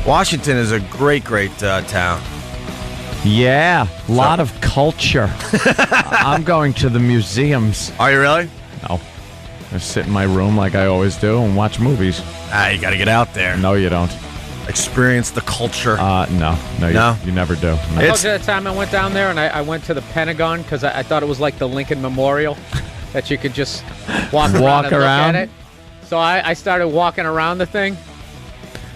Washington is a great town. Yeah, a lot of culture. I'm going to the museums. Are you really? No. I sit in my room like I always do and watch movies. You got to get out there. No, you don't. Experience the culture. No, you never do. No. I told you that time I went down there and I went to the Pentagon because I thought it was like the Lincoln Memorial that you could just walk around and look at it. So I started walking around the thing.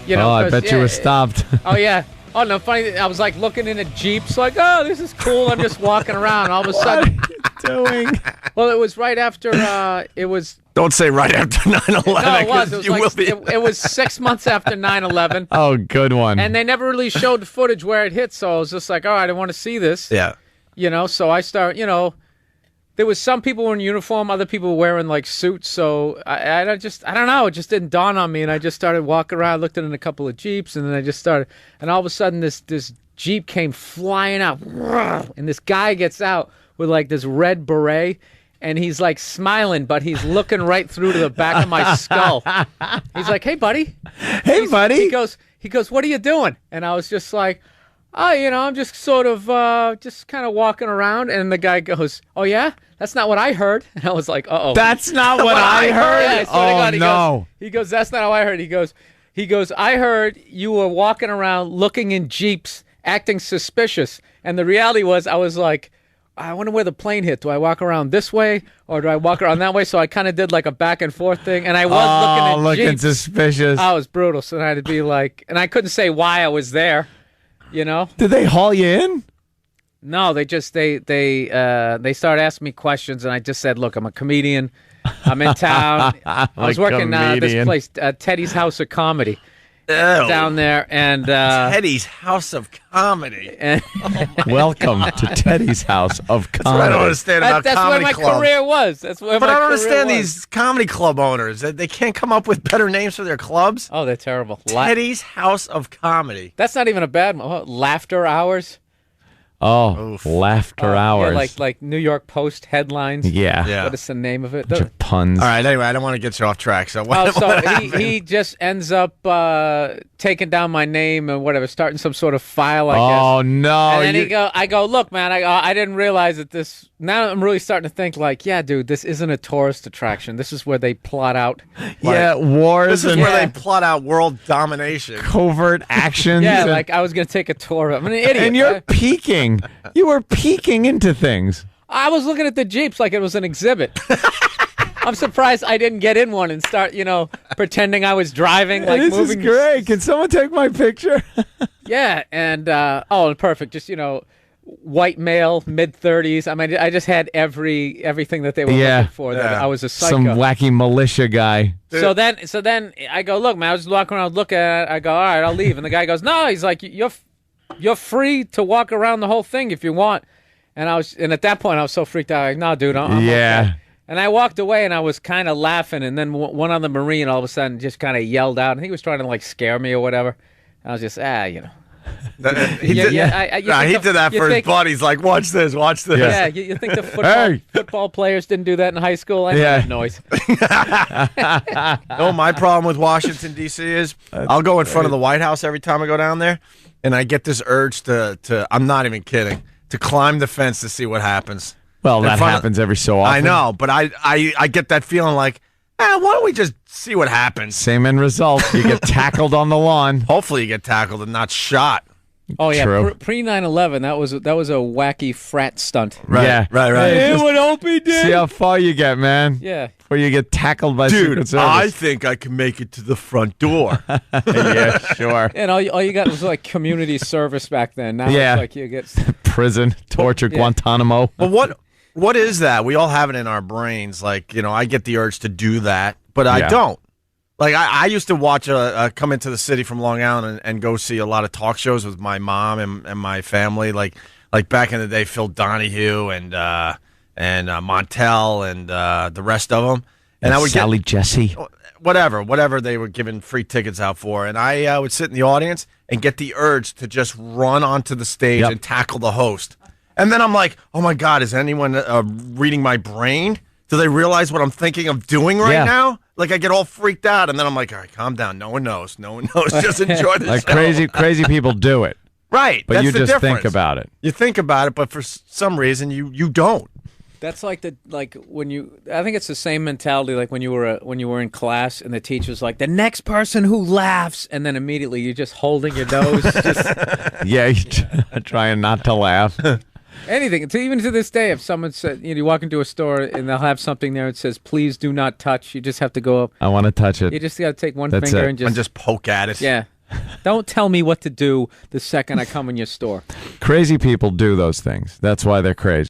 You know, I bet you were stopped. Oh, yeah. Oh, no, funny. I was like looking in a Jeeps like, oh, this is cool. I'm just walking around. All of a sudden. What are you doing? Well, it was right after it was. Don't say right after 9/11. No, it was. It was 6 months after 9/11. Oh, good one. And they never really showed the footage where it hit. So I was just like, all right, I want to see this. Yeah. You know, so I start, there was some people were in uniform, other people were wearing like suits. So I don't know, it just didn't dawn on me. And I just started walking around, looked in a couple of Jeeps, and then I just started. And all of a sudden, this Jeep came flying out, and this guy gets out with like this red beret, and he's like smiling, but he's looking right through to the back of my skull. He's like, "Hey, buddy." Hey, buddy. He goes, "What are you doing?" And I was just like, "Oh, I'm just sort of just kind of walking around." And the guy goes, "Oh, yeah? That's not what I heard." And I was like, "Uh-oh." That's not what I heard? Yeah, I swear to God. No. He goes, "That's not how I heard." He goes, "I heard you were walking around looking in Jeeps, acting suspicious." And the reality was I was like, I wonder where the plane hit. Do I walk around this way or do I walk around that way? So I kind of did like a back and forth thing. And I was looking Jeeps. Suspicious. I was brutal. So I had to be like, and I couldn't say why I was there, Did they haul you in? No, they just they started asking me questions, and I just said, "Look, I'm a comedian. I'm in town. I was working this place, Teddy's House of Comedy, down there, and Teddy's House of Comedy. And welcome to Teddy's House of Comedy. That's what I don't understand about that's comedy where my clubs. career was. That's where. But my I don't career understand was. these comedy club owners. They can't come up with better names for their clubs. Oh, they're terrible. Teddy's House of Comedy. That's not even a bad one. Laughter Hours. Oh, Oof. Laughter Hours. Yeah, like New York Post headlines. Yeah. What is the name of it? Bunch of puns. All right, anyway, I don't want to get you off track. So he just ends up taking down my name and whatever, starting some sort of file, I guess. Oh, no. And then I go, look, man, I didn't realize that this. Now I'm really starting to think like, yeah, dude, this isn't a tourist attraction. This is where they plot out. Wars. This is where they plot out world domination. Covert actions. Yeah, like I was going to take a tour. I'm an idiot. And you're peeking. You were peeking into things. I was looking at the Jeeps like it was an exhibit. I'm surprised I didn't get in one and start, pretending I was driving. Like this moving. is great. Can someone take my picture? Yeah, and perfect. Just white male, mid-30s. I mean, I just had everything that they were looking for. That I was a psycho. Some wacky militia guy. So then I go, look, man, I was walking around looking at it. I go, all right, I'll leave. And the guy goes, no. He's like, you're free to walk around the whole thing if you want. And at that point I was so freaked out. Like, no, dude, I'm okay. And I walked away and I was kind of laughing. And then one other Marine all of a sudden just kind of yelled out. And he was trying to like scare me or whatever. And I was just, He did that for his buddies. Like, watch this. Yeah, you think the football players didn't do that in high school? I made that noise. My problem with Washington, D.C. is I'll go in front of the White House every time I go down there, and I get this urge to I'm not even kidding, to climb the fence to see what happens. Well, that happens every so often. I know, but I get that feeling like, why don't we just see what happens? Same end result. You get tackled on the lawn. Hopefully you get tackled and not shot. Oh, yeah. True. Pre 9/11, that was a wacky frat stunt. Right. Yeah. Right. Hey, what Opie did. See how far you get, man. Yeah. Before you get tackled by Secret Service. I think I can make it to the front door. Yeah, sure. And all you got was like community service back then. Now it's like you get prison, torture, Guantanamo. But what is that? We all have it in our brains. Like, I get the urge to do that, but I don't. Like, I used to watch come into the city from Long Island and go see a lot of talk shows with my mom and my family. Like back in the day, Phil Donahue and Montel and the rest of them. And I would Sally Jesse. Whatever they were giving free tickets out for. And I would sit in the audience and get the urge to just run onto the stage and tackle the host. And then I'm like, oh, my God, is anyone reading my brain Do they realize what I'm thinking of doing right Yeah. now? Like I get all freaked out, and then I'm like, all right, calm down. No one knows. No one knows. Just enjoy the Like show. crazy people do it. Right. But That's you the just difference. think about it. You think about it, but for some reason you don't. That's like when you. I think it's the same mentality like when you were in class and the teacher's like the next person who laughs, and then immediately you're just holding your nose, just Yeah, you're trying not to laugh. anything. Even to this day, if someone said you walk into a store and they'll have something there that says "Please do not touch," you just have to go up. I want to touch it. You just got to take one That's finger it. and just poke at it. yeah. Don't tell me what to do the second I come in your store. Crazy people do those things. That's why they're crazy.